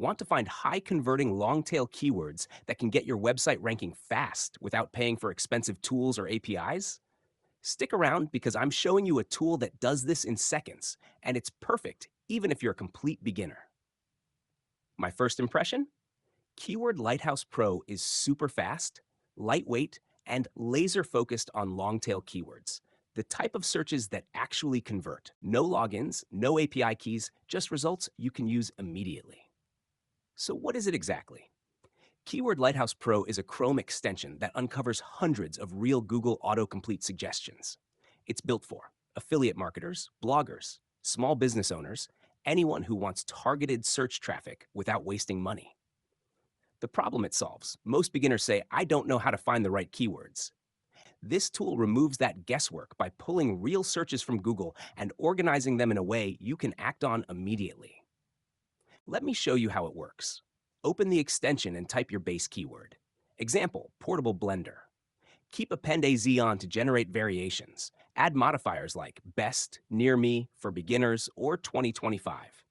Want to find high converting long tail keywords that can get your website ranking fast without paying for expensive tools or APIs? Stick around because I'm showing you a tool that does this in seconds, and it's perfect even if you're a complete beginner. My first impression? Keyword Lighthouse Pro is super fast, lightweight, and laser focused on long tail keywords. The type of searches that actually convert. No logins, no API keys, just results you can use immediately. So, what is it exactly? Keyword Lighthouse Pro is a Chrome extension that uncovers hundreds of real Google autocomplete suggestions. It's built for affiliate marketers, bloggers, small business owners, anyone who wants targeted search traffic without wasting money. The problem it solves: most beginners say, I don't know how to find the right keywords. This tool removes that guesswork by pulling real searches from Google and organizing them in a way you can act on immediately. Let me show you how it works. Open the extension and type your base keyword. Example, portable blender. Keep append AZ on to generate variations. Add modifiers like best, near me, for beginners, or 2025.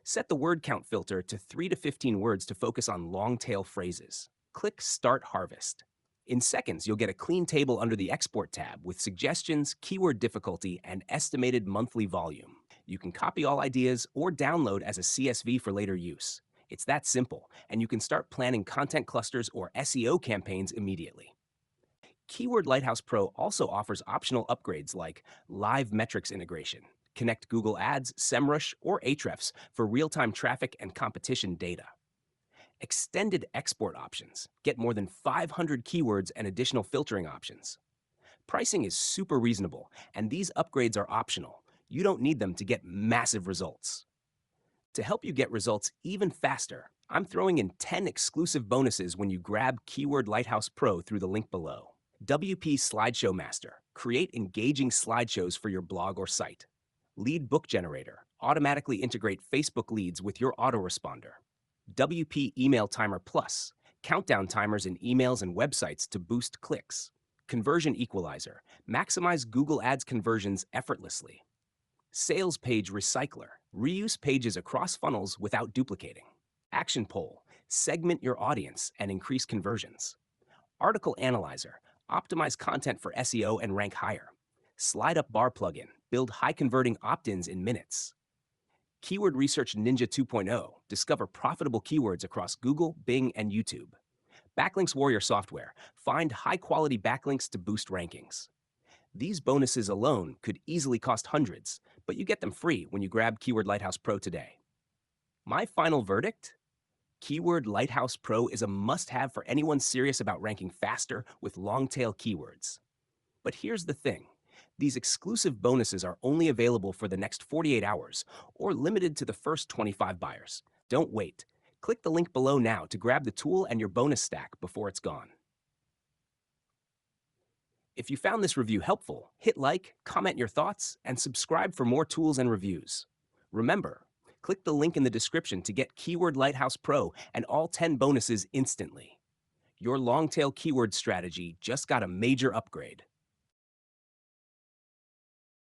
Set the word count filter to 3 to 15 words to focus on long tail phrases. Click Start Harvest. In seconds, you'll get a clean table under the Export tab with suggestions, keyword difficulty, and estimated monthly volume. You can copy all ideas or download as a CSV for later use. It's that simple, and you can start planning content clusters or SEO campaigns immediately. Keyword Lighthouse Pro also offers optional upgrades like live metrics integration. Connect Google Ads, SEMrush, or Ahrefs for real-time traffic and competition data. Extended export options. Get more than 500 keywords and additional filtering options. Pricing is super reasonable, and these upgrades are optional. You don't need them to get massive results. To help you get results even faster, I'm throwing in 10 exclusive bonuses when you grab Keyword Lighthouse Pro through the link below. WP Slideshow Master. Create engaging slideshows for your blog or site. Lead Book Generator. Automatically integrate Facebook leads with your autoresponder. WP Email Timer Plus. Countdown timers in emails and websites to boost clicks. Conversion Equalizer. Maximize Google Ads conversions effortlessly. Sales Page Recycler. Reuse pages across funnels without duplicating. Action Poll. Segment your audience and increase conversions. Article Analyzer. Optimize content for SEO and rank higher. Slide Up Bar plugin. Build high converting opt-ins in minutes. Keyword Research Ninja 2.0. Discover profitable keywords across Google, Bing, and YouTube. Backlinks Warrior software. Find high quality backlinks to boost rankings. These bonuses alone could easily cost hundreds, but you get them free when you grab Keyword Lighthouse Pro today. My final verdict? Keyword Lighthouse Pro is a must-have for anyone serious about ranking faster with long-tail keywords. But here's the thing. These exclusive bonuses are only available for the next 48 hours or limited to the first 25 buyers. Don't wait. Click the link below now to grab the tool and your bonus stack before it's gone. If you found this review helpful, hit like, comment your thoughts, and subscribe for more tools and reviews. Remember, click the link in the description to get Keyword Lighthouse Pro and all 10 bonuses instantly. Your long-tail keyword strategy just got a major upgrade.